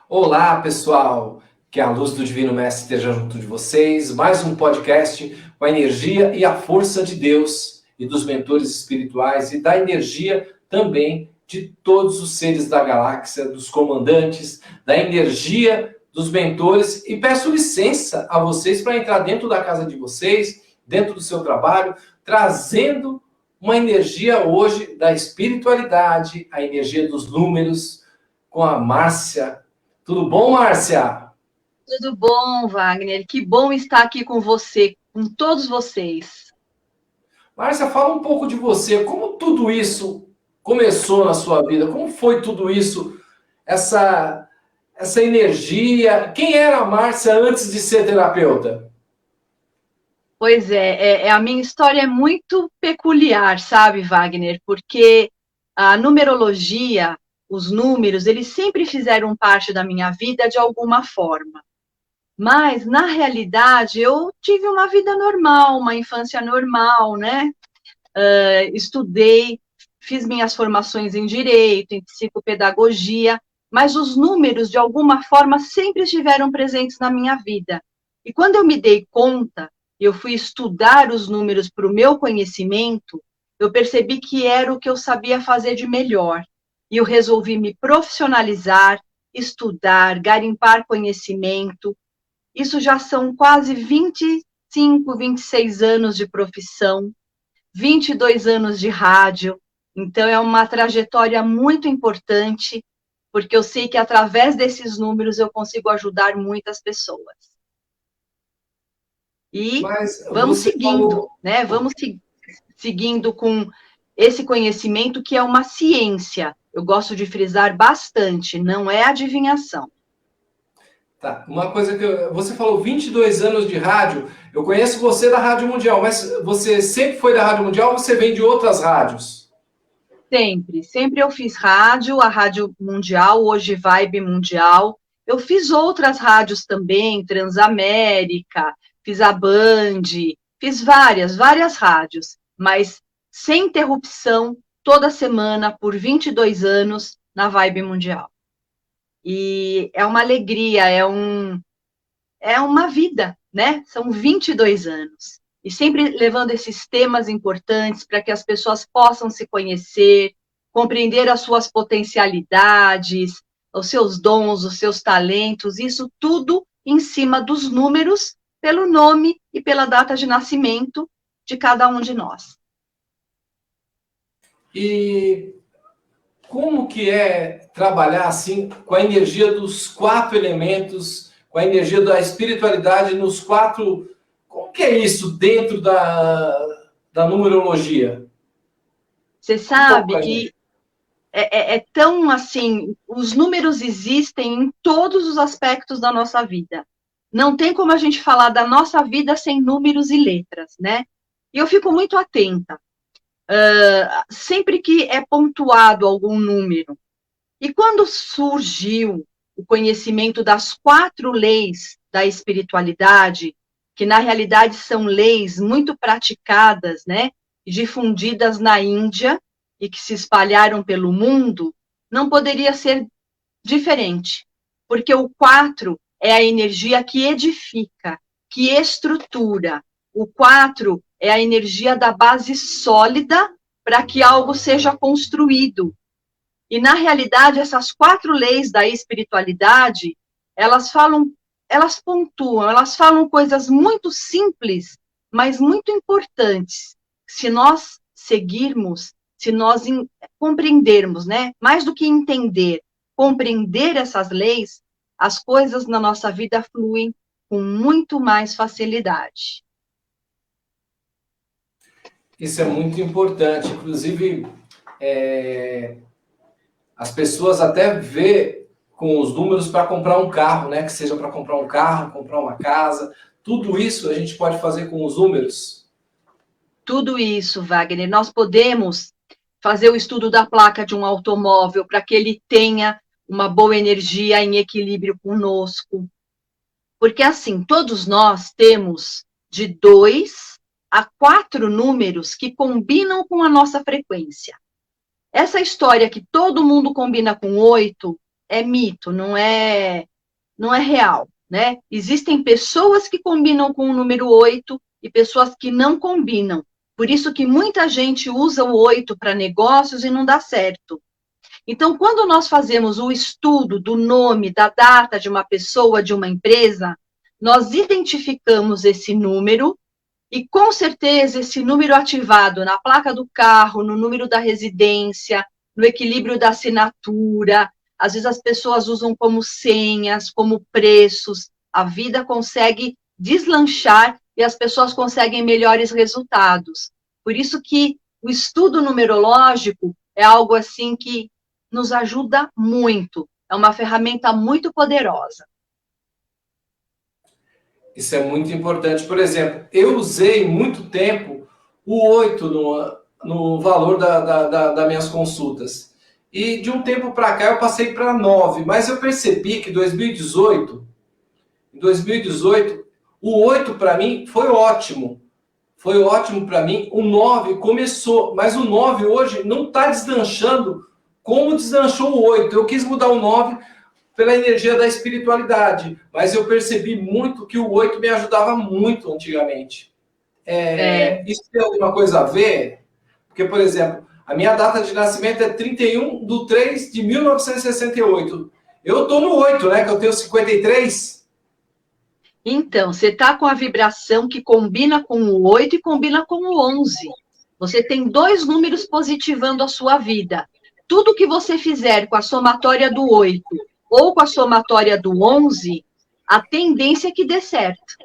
Olá, pessoal! Que a luz do Divino Mestre esteja junto de vocês. Mais um podcast com a energia e a força de Deus e dos mentores espirituais e da energia também de todos os seres da galáxia, dos comandantes, da energia dos mentores. E peço licença a vocês para entrar dentro da casa de vocês, dentro do seu trabalho, trazendo uma energia hoje da espiritualidade, a energia dos números, com a Márcia. Tudo bom, Márcia? Tudo bom, Wagner? Que bom estar aqui com você, com todos vocês. Márcia, fala um pouco de você. Como tudo isso começou na sua vida? Como foi tudo isso? Essa, essa energia? Quem era a Márcia antes de ser terapeuta? Pois a minha história é muito peculiar, sabe, Wagner? Porque a numerologia, os números, eles sempre fizeram parte da minha vida de alguma forma. Mas, na realidade, eu tive uma vida normal, uma infância normal, né? Estudei, fiz minhas formações em direito, em psicopedagogia, mas os números, de alguma forma, sempre estiveram presentes na minha vida. E quando eu me dei conta, eu fui estudar os números para o meu conhecimento, eu percebi que era o que eu sabia fazer de melhor. E eu resolvi me profissionalizar, estudar, garimpar conhecimento. Isso já são quase 25, 26 anos de profissão. 22 anos de rádio, então é uma trajetória muito importante, porque eu sei que através desses números eu consigo ajudar muitas pessoas. E Mas vamos você seguindo, falou. né? Vamos seguindo com esse conhecimento que é uma ciência. Eu gosto de frisar bastante, não é adivinhação. Tá, uma coisa você falou 22 anos de rádio. Eu conheço você da Rádio Mundial, mas você sempre foi da Rádio Mundial ou você vem de outras rádios? Sempre eu fiz rádio, a Rádio Mundial, hoje Vibe Mundial. Eu fiz outras rádios também, Transamérica, fiz a Band, fiz várias rádios, mas sem interrupção, toda semana, por 22 anos, na Vibe Mundial. E é uma alegria, é uma vida, né? São 22 anos. E sempre levando esses temas importantes para que as pessoas possam se conhecer, compreender as suas potencialidades, os seus dons, os seus talentos, isso tudo em cima dos números, pelo nome e pela data de nascimento de cada um de nós. E como que é trabalhar assim com a energia dos quatro elementos, com a energia da espiritualidade nos quatro? Como que é isso dentro da numerologia? Você Um pouco sabe pra que gente. é tão assim, os números existem em todos os aspectos da nossa vida. Não tem como a gente falar da nossa vida sem números e letras, né? E eu fico muito atenta. Sempre que é pontuado algum número. E quando surgiu o conhecimento das 4 leis da espiritualidade, que na realidade são leis muito praticadas, né, difundidas na Índia e que se espalharam pelo mundo, não poderia ser diferente, porque o 4 é a energia que edifica, que estrutura. O 4 é a energia da base sólida para que algo seja construído. E, na realidade, essas 4 leis da espiritualidade, elas falam, elas pontuam, elas falam coisas muito simples, mas muito importantes. Se nós seguirmos, se nós compreendermos, né? Mais do que entender, compreender essas leis, as coisas na nossa vida fluem com muito mais facilidade. Isso é muito importante. Inclusive, as pessoas até vê com os números para comprar um carro, né? Que seja para comprar um carro, comprar uma casa. Tudo isso a gente pode fazer com os números. Tudo isso, Wagner, nós podemos fazer o estudo da placa de um automóvel para que ele tenha uma boa energia em equilíbrio conosco. Porque, assim, todos nós temos de 2 a 4 números que combinam com a nossa frequência. Essa história que todo mundo combina com 8 é mito, não é real, né? Existem pessoas que combinam com o número 8 e pessoas que não combinam. Por isso que muita gente usa o 8 para negócios e não dá certo. Então, quando nós fazemos o estudo do nome, da data de uma pessoa, de uma empresa, nós identificamos esse número e, com certeza, esse número ativado na placa do carro, no número da residência, no equilíbrio da assinatura, às vezes as pessoas usam como senhas, como preços, a vida consegue deslanchar e as pessoas conseguem melhores resultados. Por isso que o estudo numerológico é algo assim que nos ajuda muito, é uma ferramenta muito poderosa. Isso é muito importante. Por exemplo, eu usei muito tempo o 8 no valor das minhas consultas. E de um tempo para cá eu passei para 9, mas eu percebi que em 2018, o 8 para mim foi ótimo. Foi ótimo para mim. O 9 começou, mas o 9 hoje não está deslanchando como deslanchou o 8. Eu quis mudar o 9 pela energia da espiritualidade, mas eu percebi muito que o 8 me ajudava muito antigamente. Isso tem alguma coisa a ver? Porque, por exemplo, a minha data de nascimento é 31/3/1968. Eu estou no 8, né? Que eu tenho 53. Então, você está com a vibração que combina com o 8 e combina com o 11. Você tem dois números positivando a sua vida. Tudo que você fizer com a somatória do 8 ou com a somatória do 11, a tendência é que dê certo.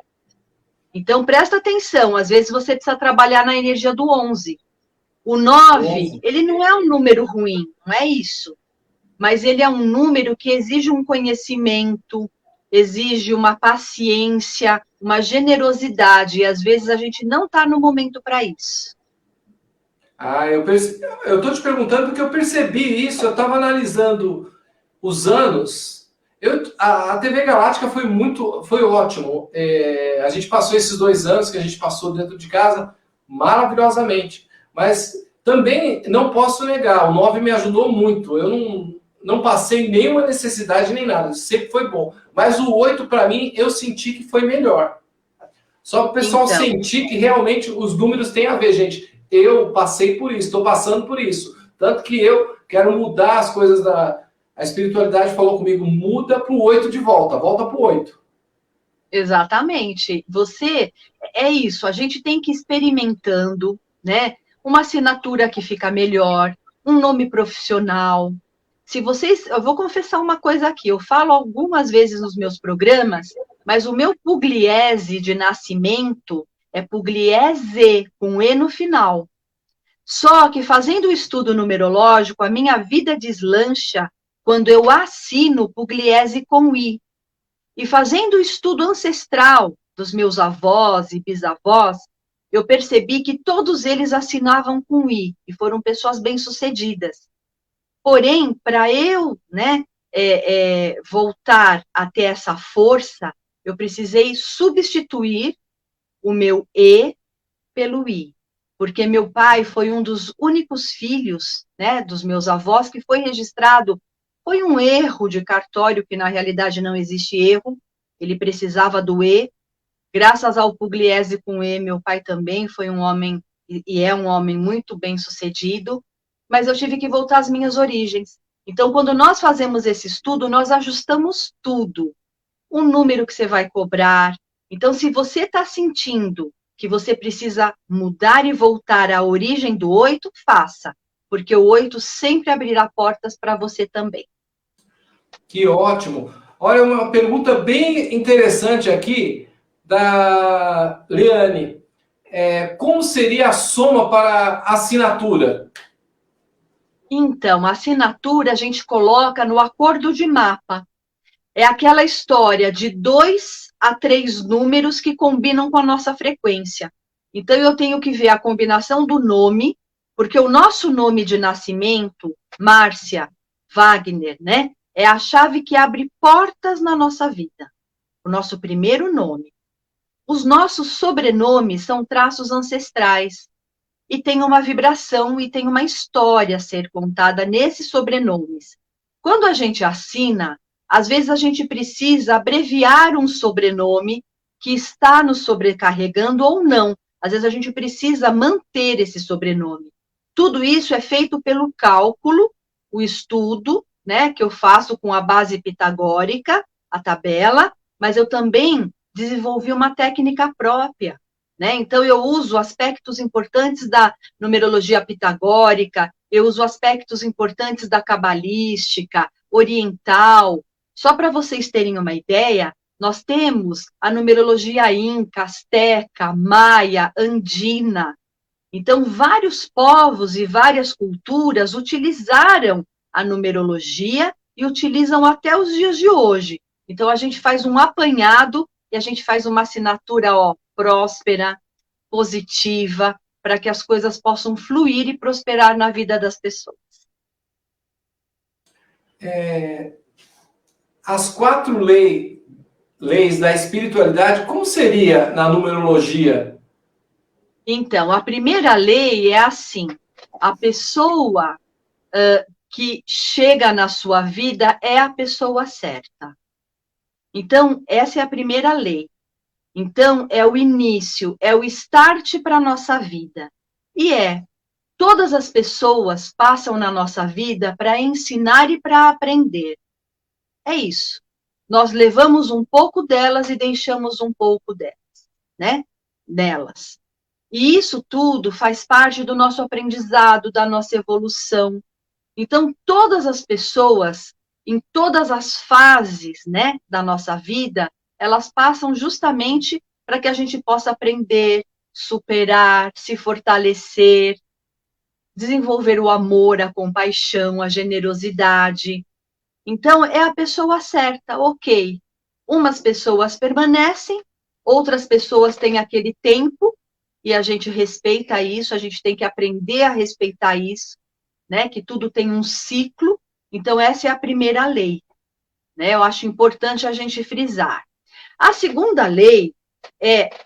Então, presta atenção. Às vezes você precisa trabalhar na energia do 11. O 9, ele não é um número ruim, não é isso. Mas ele é um número que exige um conhecimento, exige uma paciência, uma generosidade, e às vezes a gente não está no momento para isso. Eu estou te perguntando porque eu percebi isso, eu estava analisando os anos. A TV Galáctica foi ótimo. A gente passou esses 2 anos que a gente passou dentro de casa maravilhosamente. Mas também não posso negar, o 9 me ajudou muito. Eu não passei nenhuma necessidade nem nada, sempre foi bom. Mas o 8, para mim, eu senti que foi melhor. Só para o pessoal sentir que realmente os números têm a ver, gente. Eu passei por isso, estou passando por isso. Tanto que eu quero mudar as coisas A espiritualidade falou comigo, muda para o 8 de volta para o 8. Exatamente. É isso, a gente tem que ir experimentando, né? Uma assinatura que fica melhor, um nome profissional. Eu vou confessar uma coisa aqui, eu falo algumas vezes nos meus programas, mas o meu Pugliese de nascimento é Pugliese, com E no final. Só que fazendo o estudo numerológico, a minha vida deslancha quando eu assino Pugliese com I. E fazendo o estudo ancestral dos meus avós e bisavós, eu percebi que todos eles assinavam com I e foram pessoas bem-sucedidas. Porém, para eu voltar a ter essa força, eu precisei substituir o meu E pelo I. Porque meu pai foi um dos únicos filhos, né, dos meus avós que foi registrado. Foi um erro de cartório, que na realidade não existe erro. Ele precisava do E. Graças ao Pugliese com E, meu pai também foi um homem, e é um homem muito bem sucedido, mas eu tive que voltar às minhas origens. Então, quando nós fazemos esse estudo, nós ajustamos tudo. O número que você vai cobrar. Então, se você está sentindo que você precisa mudar e voltar à origem do 8, faça, porque o 8 sempre abrirá portas para você também. Que ótimo! Olha, uma pergunta bem interessante aqui da Leane. Como seria a soma para assinatura? Então, a assinatura a gente coloca no acordo de mapa. É aquela história de 2 a 3 números que combinam com a nossa frequência. Então, eu tenho que ver a combinação do nome, porque o nosso nome de nascimento, Márcia Wagner, né? É a chave que abre portas na nossa vida. O nosso primeiro nome. Os nossos sobrenomes são traços ancestrais. E tem uma vibração e tem uma história a ser contada nesses sobrenomes. Quando a gente assina, às vezes a gente precisa abreviar um sobrenome que está nos sobrecarregando ou não. Às vezes a gente precisa manter esse sobrenome. Tudo isso é feito pelo cálculo, o estudo, né, que eu faço com a base pitagórica, a tabela, mas eu também desenvolvi uma técnica própria, né? Então eu uso aspectos importantes da numerologia pitagórica, eu uso aspectos importantes da cabalística, oriental. Só para vocês terem uma ideia, nós temos a numerologia inca, asteca, maia, andina. Então, vários povos e várias culturas utilizaram a numerologia e utilizam até os dias de hoje. Então, a gente faz um apanhado e a gente faz uma assinatura, próspera, positiva, para que as coisas possam fluir e prosperar na vida das pessoas. As 4 leis da espiritualidade, como seria na numerologia? Então, a primeira lei é assim: a pessoa que chega na sua vida é a pessoa certa. Então, essa é a primeira lei. Então, é o início, é o start para a nossa vida. E todas as pessoas passam na nossa vida para ensinar e para aprender. É isso. Nós levamos um pouco delas e deixamos um pouco delas, né? Nelas. E isso tudo faz parte do nosso aprendizado, da nossa evolução. Então, todas as pessoas, em todas as fases, né, da nossa vida, elas passam justamente para que a gente possa aprender, superar, se fortalecer, desenvolver o amor, a compaixão, a generosidade. Então, é a pessoa certa, ok. Umas pessoas permanecem, outras pessoas têm aquele tempo, e a gente respeita isso, a gente tem que aprender a respeitar isso, né? Que tudo tem um ciclo. Então, essa é a primeira lei, né? Eu acho importante a gente frisar. A segunda lei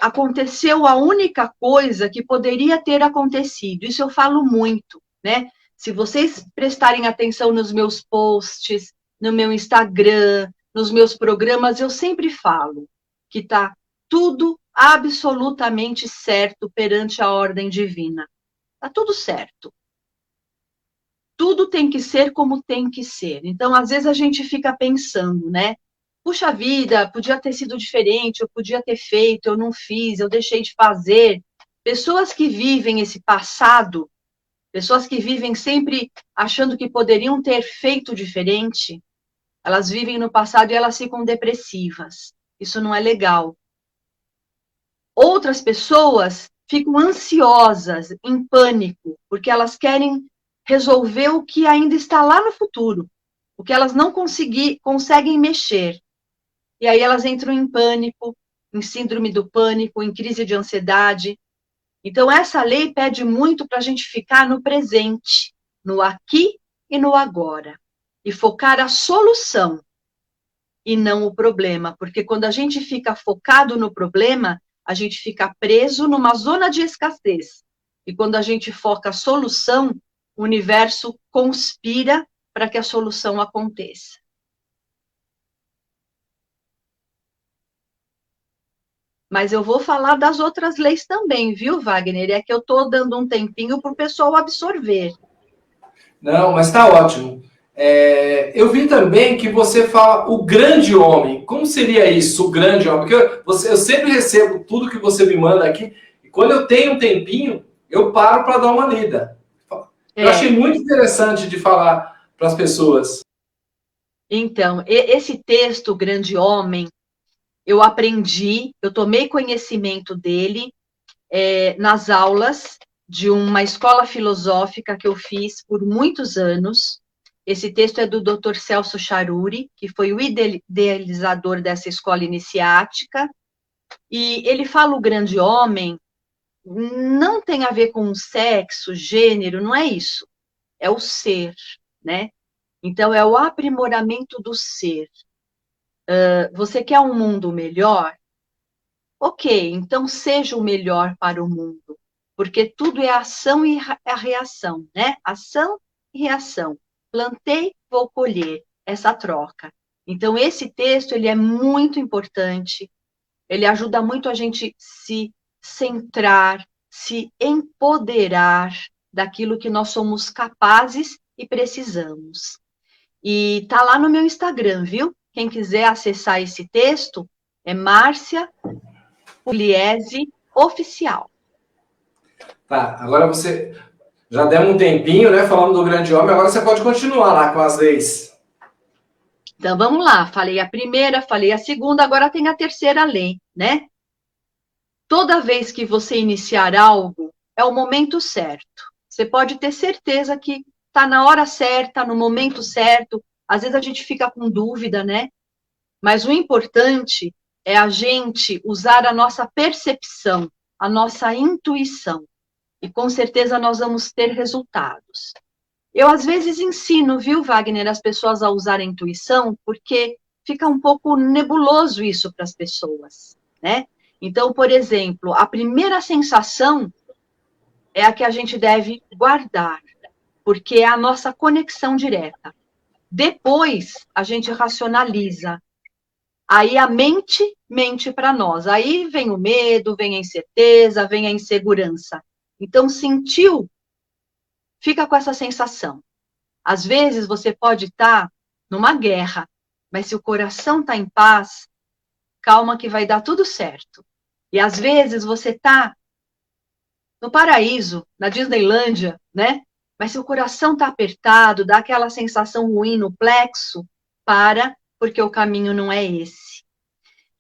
aconteceu a única coisa que poderia ter acontecido. Isso eu falo muito, né? Se vocês prestarem atenção nos meus posts, no meu Instagram, nos meus programas, eu sempre falo que está tudo absolutamente certo perante a ordem divina. Está tudo certo. Tudo tem que ser como tem que ser. Então, às vezes a gente fica pensando, né? Puxa vida, podia ter sido diferente, eu podia ter feito, eu não fiz, eu deixei de fazer. Pessoas que vivem esse passado, pessoas que vivem sempre achando que poderiam ter feito diferente, elas vivem no passado e elas ficam depressivas. Isso não é legal. Outras pessoas ficam ansiosas, em pânico, porque elas querem resolver o que ainda está lá no futuro, o que elas não conseguem mexer. E aí elas entram em pânico, em síndrome do pânico, em crise de ansiedade. Então, essa lei pede muito para a gente ficar no presente, no aqui e no agora, e focar a solução e não o problema, porque quando a gente fica focado no problema, a gente fica preso numa zona de escassez. E quando a gente foca a solução, o universo conspira para que a solução aconteça. Mas eu vou falar das outras leis também, viu, Wagner? É que eu estou dando um tempinho para o pessoal absorver. Não, mas está ótimo. Eu vi também que você fala o grande homem. Como seria isso, o grande homem? Porque eu sempre recebo tudo que você me manda aqui, e quando eu tenho um tempinho, eu paro para dar uma lida. Eu achei muito interessante de falar para as pessoas. Então, esse texto, o grande homem, eu aprendi, eu tomei conhecimento dele nas aulas de uma escola filosófica que eu fiz por muitos anos. Esse texto é do Dr. Celso Charuri, que foi o idealizador dessa escola iniciática, e ele fala o grande homem, não tem a ver com sexo, gênero, não é isso, é o ser, né? Então, é o aprimoramento do ser. Você quer um mundo melhor? Ok, então seja o melhor para o mundo, porque tudo é ação e a reação, né? Ação e reação. Plantei, vou colher, essa troca. Então, esse texto, ele é muito importante, ele ajuda muito a gente se centrar, se empoderar daquilo que nós somos capazes e precisamos. E tá lá no meu Instagram, viu? Quem quiser acessar esse texto, é Márcia Pugliese Oficial. Tá, agora você já deu um tempinho, né, falando do grande homem, agora você pode continuar lá com as leis. Então, vamos lá. Falei a primeira, falei a segunda, agora tem a terceira lei, né? Toda vez que você iniciar algo, é o momento certo. Você pode ter certeza que está na hora certa, no momento certo. Às vezes a gente fica com dúvida, né? Mas o importante é a gente usar a nossa percepção, a nossa intuição. E com certeza nós vamos ter resultados. Eu, às vezes, ensino, viu, Wagner, as pessoas a usar a intuição, porque fica um pouco nebuloso isso para as pessoas, né? Então, por exemplo, a primeira sensação é a que a gente deve guardar, porque é a nossa conexão direta. Depois, a gente racionaliza. Aí a mente mente para nós. Aí vem o medo, vem a incerteza, vem a insegurança. Então, sentiu, fica com essa sensação. Às vezes você pode estar numa guerra, mas se o coração está em paz, calma que vai dar tudo certo. E às vezes você está no paraíso, na Disneylândia, né? Mas se o coração está apertado, dá aquela sensação ruim no plexo, porque o caminho não é esse.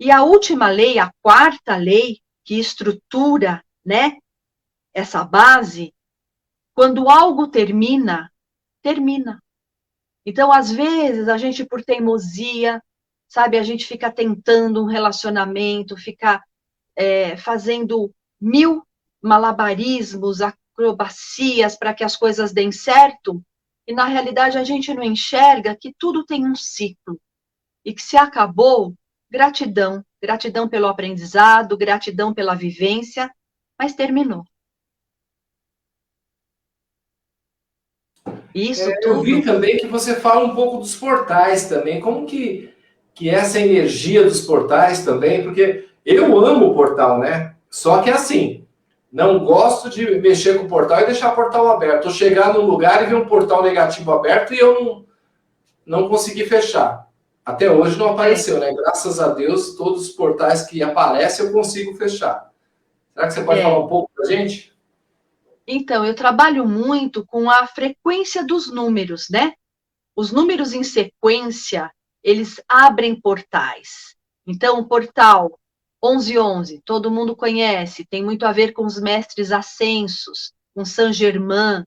E a última lei, a quarta lei, que estrutura, né, essa base, quando algo termina, termina. Então, às vezes, a gente, por teimosia, sabe, a gente fica tentando um relacionamento, fica fazendo 1000 malabarismos, acrobacias para que as coisas deem certo, e na realidade a gente não enxerga que tudo tem um ciclo, e que se acabou, gratidão, gratidão pelo aprendizado, gratidão pela vivência, mas terminou. Isso Eu vi tudo. também que você fala um pouco dos portais também, como que é essa energia dos portais também, porque eu amo o portal, né? Só que assim, não gosto de mexer com o portal e deixar o portal aberto. Eu chegar num lugar e ver um portal negativo aberto e eu não consegui fechar. Até hoje não apareceu, né? Graças a Deus, todos os portais que aparecem eu consigo fechar. Será que você pode falar um pouco pra gente? Então, eu trabalho muito com a frequência dos números, né? Os números em sequência, eles abrem portais. Então, o portal 1111, todo mundo conhece, tem muito a ver com os mestres ascensos, com Saint-Germain.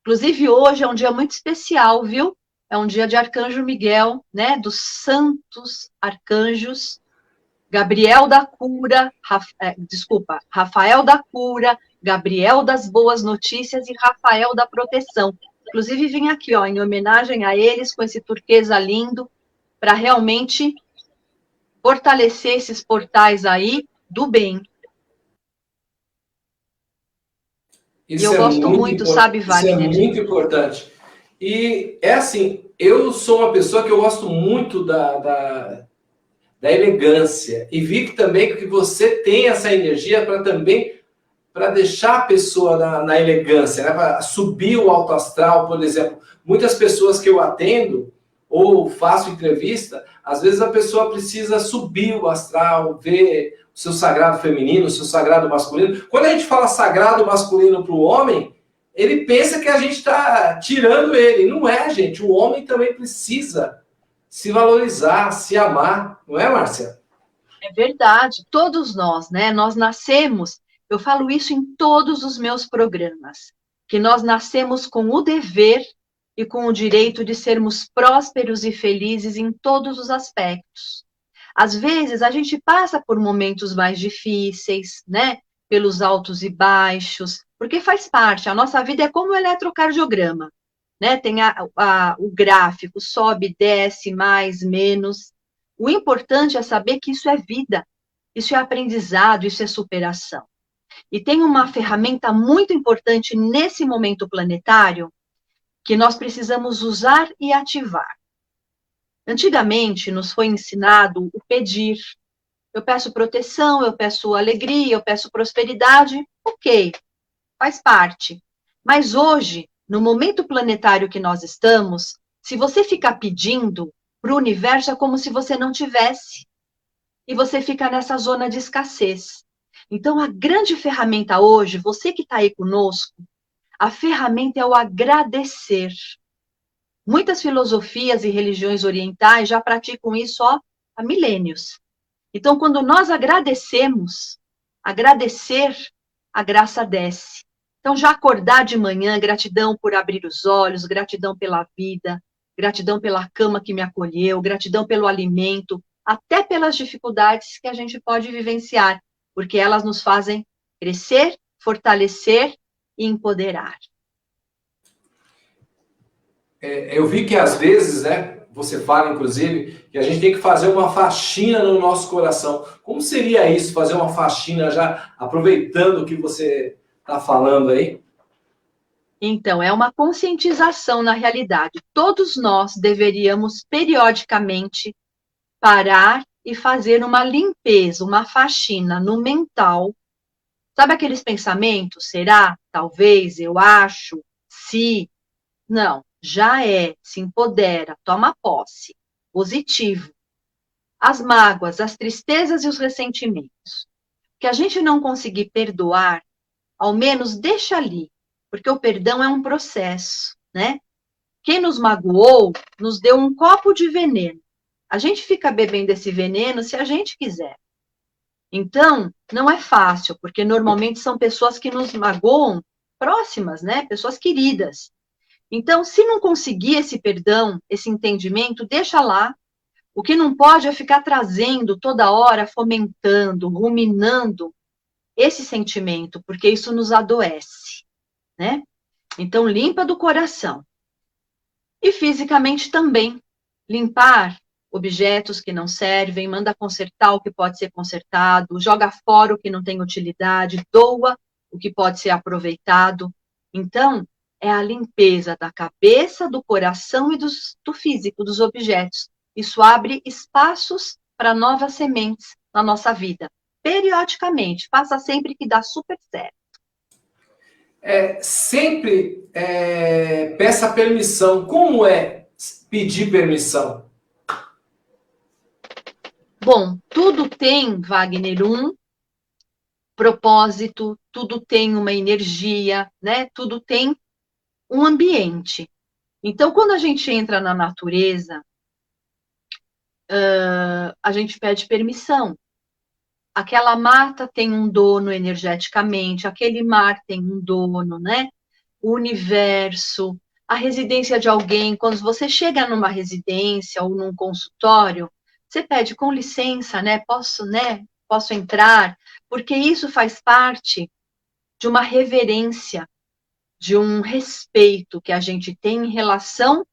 Inclusive, hoje é um dia muito especial, viu? É um dia de Arcanjo Miguel, né? Dos santos arcanjos. Gabriel da Cura, Rafael da Cura, Gabriel das Boas Notícias e Rafael da Proteção. Inclusive, vim aqui, ó, em homenagem a eles, com esse turquesa lindo, para realmente fortalecer esses portais aí do bem. E eu gosto muito, sabe, Isso é Wagner? muito importante. E é assim, eu sou uma pessoa que eu gosto muito da elegância. E vi que também que você tem essa energia para também para deixar a pessoa na elegância, né? Para subir o alto astral, por exemplo. Muitas pessoas que eu atendo ou faço entrevista, às vezes a pessoa precisa subir o astral, ver o seu sagrado feminino, o seu sagrado masculino. Quando a gente fala sagrado masculino para o homem, ele pensa que a gente está tirando ele. Não é, gente. O homem também precisa se valorizar, se amar. Não é, Márcia? É verdade. Todos nós, né? Nós nascemos, eu falo isso em todos os meus programas, que nós nascemos com o dever e com o direito de sermos prósperos e felizes em todos os aspectos. Às vezes, a gente passa por momentos mais difíceis, né? Pelos altos e baixos, porque faz parte. A nossa vida é como um eletrocardiograma, né? Tem o gráfico, sobe, desce, mais, menos. O importante é saber que isso é vida, isso é aprendizado, isso é superação. E tem uma ferramenta muito importante nesse momento planetário, que nós precisamos usar e ativar. Antigamente, nos foi ensinado o pedir. Eu peço proteção, eu peço alegria, eu peço prosperidade. Ok, faz parte. Mas hoje, no momento planetário que nós estamos, se você ficar pedindo para o universo, é como se você não tivesse. E você fica nessa zona de escassez. Então, a grande ferramenta hoje, você que está aí conosco, a ferramenta é o agradecer. Muitas filosofias e religiões orientais já praticam isso há milênios. Então, quando nós agradecemos, agradecer, a graça desce. Então, já acordar de manhã, gratidão por abrir os olhos, gratidão pela vida, gratidão pela cama que me acolheu, gratidão pelo alimento, até pelas dificuldades que a gente pode vivenciar, porque elas nos fazem crescer, fortalecer e empoderar. Eu vi que às vezes, né, você fala, inclusive, que a gente tem que fazer uma faxina no nosso coração. Como seria isso, fazer uma faxina já aproveitando o que você está falando aí? Então, é uma conscientização na realidade. Todos nós deveríamos, periodicamente, parar e fazer uma limpeza, uma faxina no mental. Sabe aqueles pensamentos? Será? Talvez? Eu acho? Se? Não. Já é. Se empodera. Toma posse. Positivo. As mágoas, as tristezas e os ressentimentos. Que a gente não conseguir perdoar, ao menos deixa ali. Porque o perdão é um processo, né? Quem nos magoou, nos deu um copo de veneno. A gente fica bebendo esse veneno se a gente quiser. Então, não é fácil, porque normalmente são pessoas que nos magoam próximas, né? Pessoas queridas. Então, se não conseguir esse perdão, esse entendimento, deixa lá. O que não pode é ficar trazendo toda hora, fomentando, ruminando esse sentimento, porque isso nos adoece, né? Então, limpa do coração. E fisicamente também. Limpar objetos que não servem, manda consertar o que pode ser consertado, joga fora o que não tem utilidade, doa o que pode ser aproveitado. Então, é a limpeza da cabeça, do coração e do físico, dos objetos. Isso abre espaços para novas sementes na nossa vida. Periodicamente, faça sempre que dá super certo. Sempre peça permissão. Como é pedir permissão? Bom, tudo tem, Wagner, um propósito, tudo tem uma energia, né? Tudo tem um ambiente. Então, quando a gente entra na natureza, a gente pede permissão. Aquela mata tem um dono energeticamente, aquele mar tem um dono, né? O universo, a residência de alguém. Quando você chega numa residência ou num consultório, você pede com licença, né? Posso entrar? Porque isso faz parte de uma reverência, de um respeito que a gente tem em relação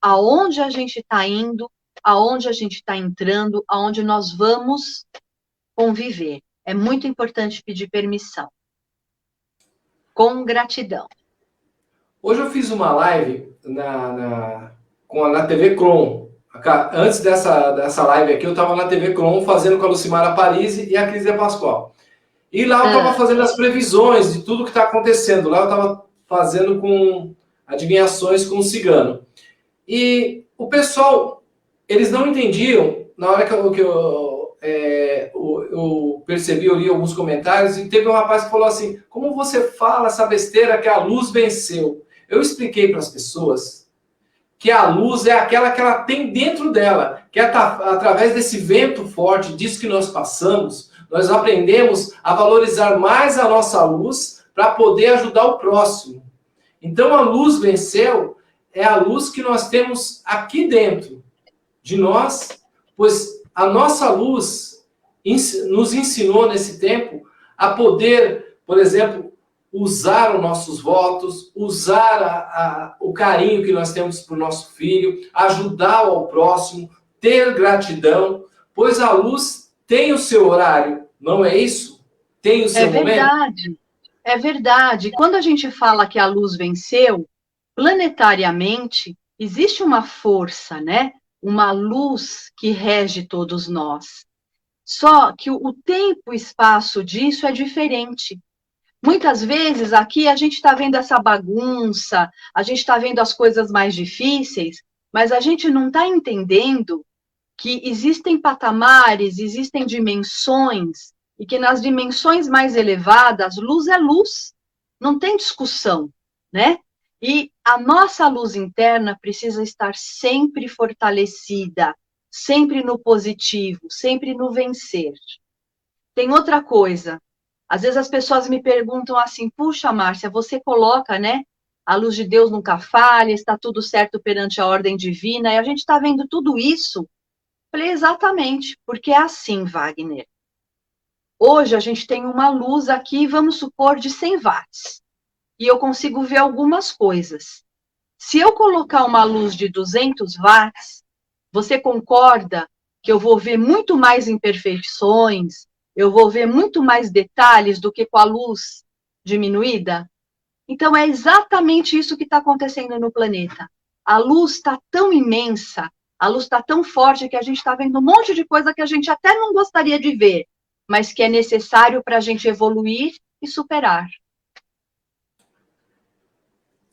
aonde a gente está indo, aonde a gente está entrando, aonde nós vamos conviver. É muito importante pedir permissão. Com gratidão. Hoje eu fiz uma live na TV Cron. Antes dessa live aqui, eu estava na TV Cron fazendo com a Lucimara Parisi e a Cris de Pascoal. E lá eu estava fazendo as previsões de tudo que está acontecendo. Lá eu estava fazendo com adivinhações com o cigano. E o pessoal, eles não entendiam, na hora que eu percebi, eu li alguns comentários, e teve um rapaz que falou assim, como você fala essa besteira que a luz venceu? Eu expliquei para as pessoas que a luz é aquela que ela tem dentro dela, que através desse vento forte, disso que nós passamos, nós aprendemos a valorizar mais a nossa luz para poder ajudar o próximo. Então a luz venceu é a luz que nós temos aqui dentro de nós, pois a nossa luz nos ensinou nesse tempo a poder, por exemplo, usar os nossos votos, usar o carinho que nós temos para o nosso filho, ajudar ao próximo, ter gratidão, pois a luz tem o seu horário, não é isso? Tem o seu momento? É verdade. Quando a gente fala que a luz venceu, planetariamente, existe uma força, né? Uma luz que rege todos nós. Só que o tempo e espaço disso é diferente. Muitas vezes aqui a gente está vendo essa bagunça, a gente está vendo as coisas mais difíceis, mas a gente não está entendendo que existem patamares, existem dimensões, e que nas dimensões mais elevadas, luz é luz, não tem discussão, né? E a nossa luz interna precisa estar sempre fortalecida, sempre no positivo, sempre no vencer. Tem outra coisa, às vezes as pessoas me perguntam assim, puxa, Márcia, você coloca, né? A luz de Deus nunca falha, está tudo certo perante a ordem divina, e a gente está vendo tudo isso. Falei, exatamente, porque é assim, Wagner. Hoje a gente tem uma luz aqui, vamos supor, de 100 watts. E eu consigo ver algumas coisas. Se eu colocar uma luz de 200 watts, você concorda que eu vou ver muito mais imperfeições, eu vou ver muito mais detalhes do que com a luz diminuída? Então, é exatamente isso que está acontecendo no planeta. A luz está tão imensa, a luz está tão forte que a gente está vendo um monte de coisa que a gente até não gostaria de ver, mas que é necessário para a gente evoluir e superar.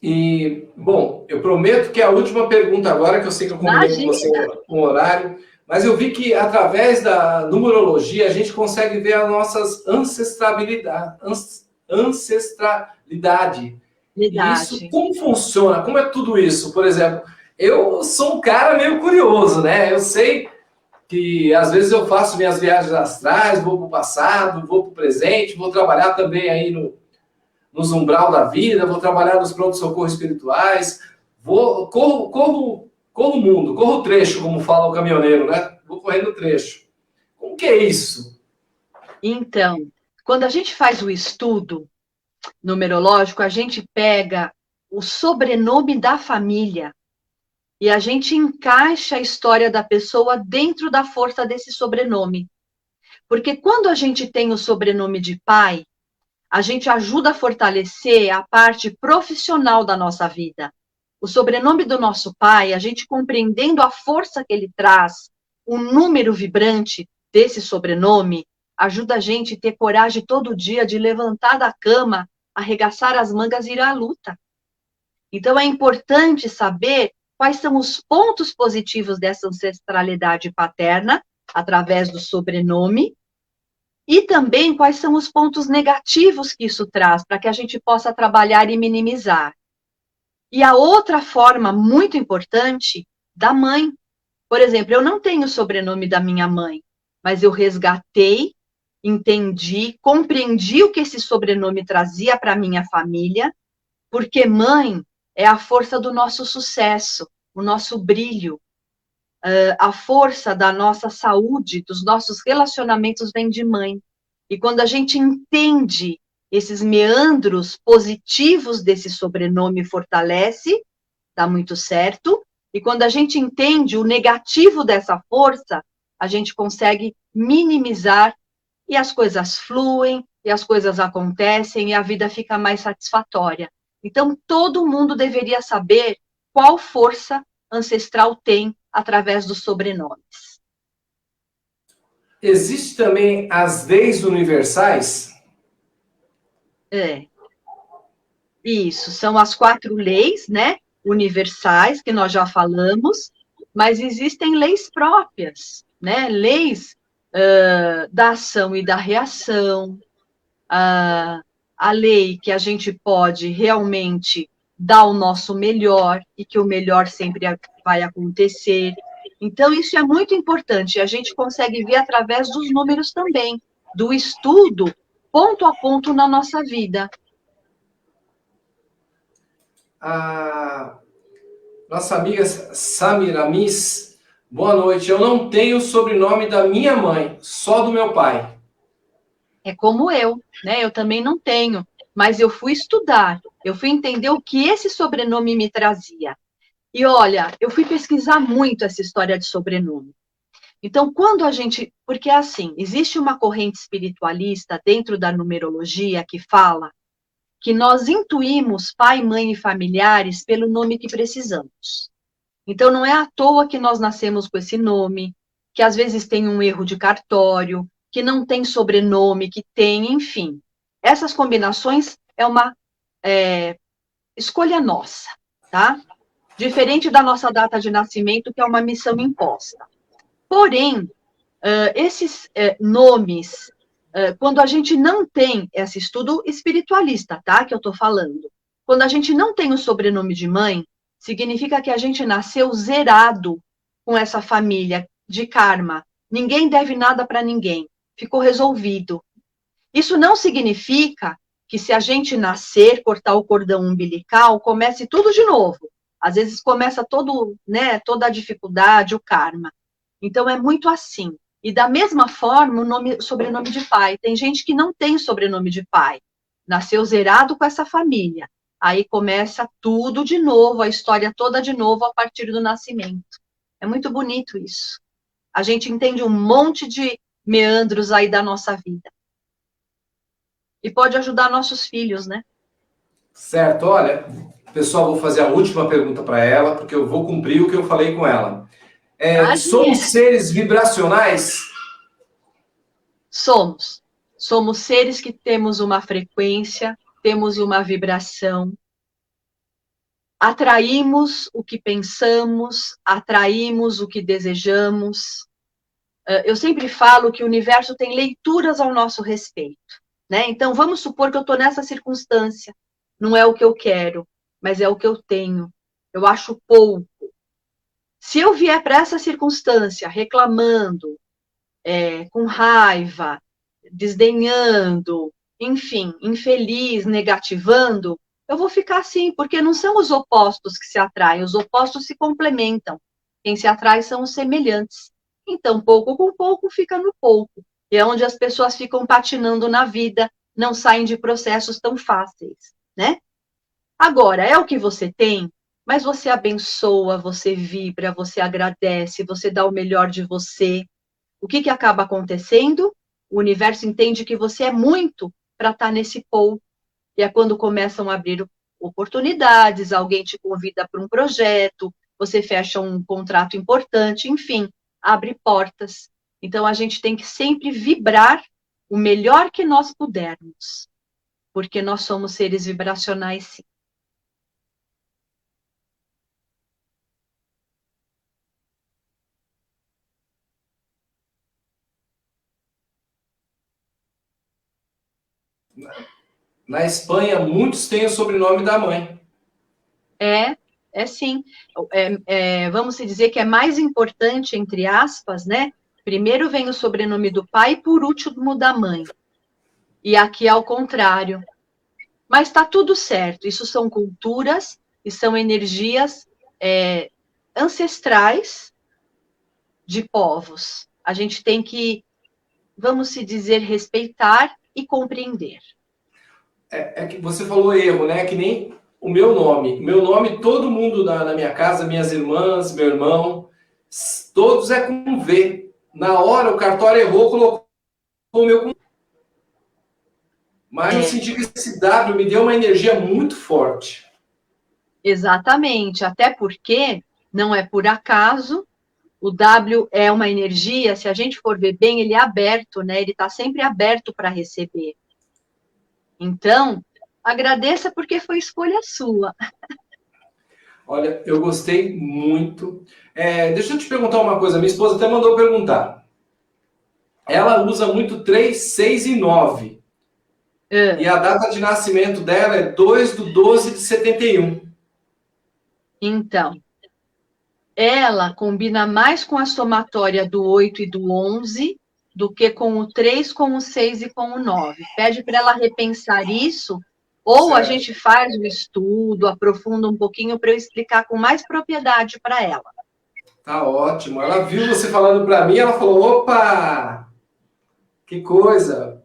E, bom, eu prometo que é a última pergunta agora, que eu sei que eu combinei com você um horário, mas eu vi que através da numerologia a gente consegue ver as nossas ancestralidade. E isso, Verdade. como funciona? Como é tudo isso? Por exemplo, eu sou um cara meio curioso, né? Eu sei que às vezes eu faço minhas viagens astrais, vou para o passado, vou para o presente, vou trabalhar também aí nos umbral da vida, vou trabalhar nos pronto-socorro espirituais, corro o mundo, corro o trecho, como fala o caminhoneiro, né? Vou correndo o trecho. Como que é isso? Então, quando a gente faz o estudo numerológico, a gente pega o sobrenome da família e a gente encaixa a história da pessoa dentro da força desse sobrenome. Porque quando a gente tem o sobrenome de pai, a gente ajuda a fortalecer a parte profissional da nossa vida. O sobrenome do nosso pai, a gente compreendendo a força que ele traz, o número vibrante desse sobrenome, ajuda a gente a ter coragem todo dia de levantar da cama, arregaçar as mangas e ir à luta. Então, é importante saber quais são os pontos positivos dessa ancestralidade paterna, através do sobrenome, e também quais são os pontos negativos que isso traz, para que a gente possa trabalhar e minimizar. E a outra forma muito importante, da mãe. Por exemplo, eu não tenho o sobrenome da minha mãe, mas eu resgatei, entendi, compreendi o que esse sobrenome trazia para a minha família, porque mãe é a força do nosso sucesso, o nosso brilho, a força da nossa saúde, dos nossos relacionamentos vem de mãe. E quando a gente entende esses meandros positivos desse sobrenome, fortalece, dá muito certo. E quando a gente entende o negativo dessa força, a gente consegue minimizar e as coisas fluem, e as coisas acontecem, e a vida fica mais satisfatória. Então, todo mundo deveria saber qual força ancestral tem através dos sobrenomes. Existe também as leis universais? É, isso, são as 4 leis, né, universais, que nós já falamos, mas existem leis próprias, né, leis da ação e da reação, a lei que a gente pode realmente dar o nosso melhor e que o melhor sempre vai acontecer. Então, isso é muito importante. A gente consegue ver através dos números também, do estudo, ponto a ponto na nossa vida. A nossa amiga Samiramis, boa noite. Eu não tenho o sobrenome da minha mãe, só do meu pai. É como eu, né? Eu também não tenho, mas eu fui estudar, eu fui entender o que esse sobrenome me trazia. E olha, eu fui pesquisar muito essa história de sobrenome. Então, quando a gente. Porque é assim, existe uma corrente espiritualista dentro da numerologia que fala que nós intuímos pai, mãe e familiares pelo nome que precisamos. Então, não é à toa que nós nascemos com esse nome, que às vezes tem um erro de cartório, que não tem sobrenome, que tem, enfim. Essas combinações é uma escolha nossa, tá? Diferente da nossa data de nascimento, que é uma missão imposta. Porém, esses nomes, quando a gente não tem esse estudo espiritualista, tá? Que eu estou falando. Quando a gente não tem o sobrenome de mãe, significa que a gente nasceu zerado com essa família de karma. Ninguém deve nada para ninguém. Ficou resolvido. Isso não significa que se a gente nascer, cortar o cordão umbilical, comece tudo de novo. Às vezes começa toda a dificuldade, o karma. Então é muito assim. E da mesma forma, o sobrenome de pai. Tem gente que não tem sobrenome de pai. Nasceu zerado com essa família. Aí começa tudo de novo, a história toda de novo a partir do nascimento. É muito bonito isso. A gente entende um monte de meandros aí da nossa vida. E pode ajudar nossos filhos, né? Certo, olha, pessoal, vou fazer a última pergunta para ela, porque eu vou cumprir o que eu falei com ela. Somos seres vibracionais? Somos. Somos seres que temos uma frequência, temos uma vibração. Atraímos o que pensamos, atraímos o que desejamos. Eu sempre falo que o universo tem leituras ao nosso respeito, né? Então, vamos supor que eu estou nessa circunstância. Não é o que eu quero, mas é o que eu tenho. Eu acho pouco. Se eu vier para essa circunstância reclamando, com raiva, desdenhando, enfim, infeliz, negativando, eu vou ficar assim, porque não são os opostos que se atraem, os opostos se complementam. Quem se atrai são os semelhantes. Então, pouco com pouco fica no pouco. E é onde as pessoas ficam patinando na vida, não saem de processos tão fáceis, né? Agora, é o que você tem, mas você abençoa, você vibra, você agradece, você dá o melhor de você. O que acaba acontecendo? O universo entende que você é muito para estar nesse pouco. E é quando começam a abrir oportunidades, alguém te convida para um projeto, você fecha um contrato importante, enfim, abre portas. Então, a gente tem que sempre vibrar o melhor que nós pudermos, porque nós somos seres vibracionais, sim. Na Espanha, muitos têm o sobrenome da mãe. É sim. Vamos dizer que é mais importante, entre aspas, né? Primeiro vem o sobrenome do pai, por último da mãe. E aqui é ao contrário. Mas está tudo certo. Isso são culturas e são energias ancestrais de povos. A gente tem que, vamos dizer, respeitar e compreender. É que você falou erro, né? Que nem o meu nome. Meu nome, todo mundo na minha casa, minhas irmãs, meu irmão, todos é com V. Na hora, o cartório errou, colocou o meu com... Mas eu senti que esse W me deu uma energia muito forte. Exatamente. Até porque não é por acaso. O W é uma energia, se a gente for ver bem, ele é aberto, né? Ele está sempre aberto para receber. Então, agradeça porque foi escolha sua. Olha, eu gostei muito. Deixa eu te perguntar uma coisa. Minha esposa até mandou perguntar. Ela usa muito 3, 6 e 9. E a data de nascimento dela é 2/12/71. Então, ela combina mais com a somatória do 8 e do 11 do que com o 3, com o 6 e com o 9. Pede para ela repensar isso, ou certo. A gente faz o estudo, aprofunda um pouquinho para eu explicar com mais propriedade para ela. Tá ótimo. Ela viu você falando para mim, ela falou, opa, que coisa.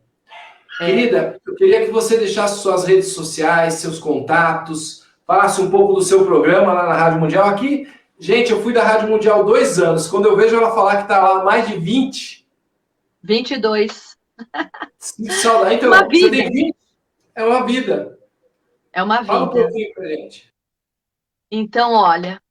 Querida, eu queria que você deixasse suas redes sociais, seus contatos, falasse um pouco do seu programa lá na Rádio Mundial. Aqui, gente, eu fui da Rádio Mundial 2 anos. Quando eu vejo ela falar que está lá há mais de 20... 22. Sinto saudade. Então, uma vida. Você tem 20? É uma vida. É uma Fala um vida. pouquinho pra gente. Então, olha,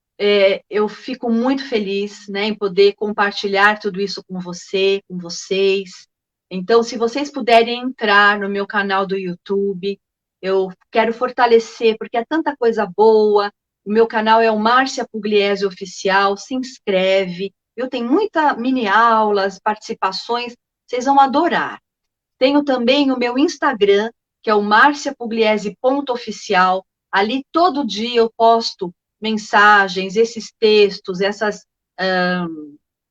eu fico muito feliz, né, em poder compartilhar tudo isso com você, com vocês. Então, se vocês puderem entrar no meu canal do YouTube, eu quero fortalecer, porque é tanta coisa boa. O meu canal é o Márcia Pugliese Oficial, se inscreve. Eu tenho muita mini aulas, participações, vocês vão adorar. Tenho também o meu Instagram, que é o marciapugliese.oficial. Ali todo dia eu posto mensagens, esses textos, essas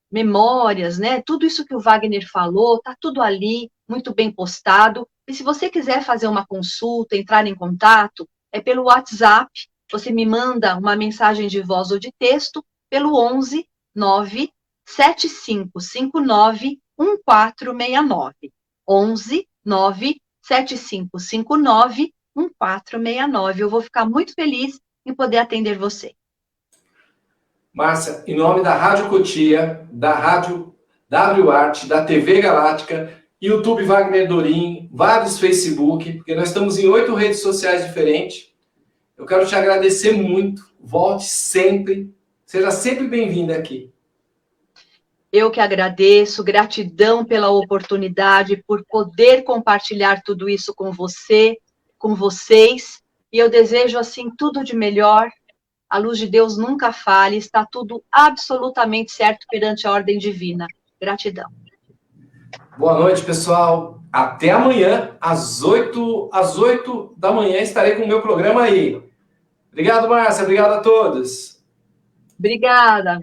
memórias, né? Tudo isso que o Wagner falou, tá tudo ali, muito bem postado. E se você quiser fazer uma consulta, entrar em contato, é pelo WhatsApp. Você me manda uma mensagem de voz ou de texto pelo 11 9 7559 1469. 11 9 7559 1469. Eu vou ficar muito feliz em poder atender você. Márcia, em nome da Rádio Cotia, da Rádio WART, da TV Galáctica, YouTube Wagner Dorim, vários Facebook, porque nós estamos em 8 redes sociais diferentes. Eu quero te agradecer muito. Volte sempre. Seja sempre bem-vinda aqui. Eu que agradeço, gratidão pela oportunidade, por poder compartilhar tudo isso com você, com vocês. E eu desejo, assim, tudo de melhor. A luz de Deus nunca falha, está tudo absolutamente certo perante a ordem divina. Gratidão. Boa noite, pessoal. Até amanhã, às 8 da manhã, estarei com o meu programa aí. Obrigado, Márcia. Obrigado a todos. Obrigada.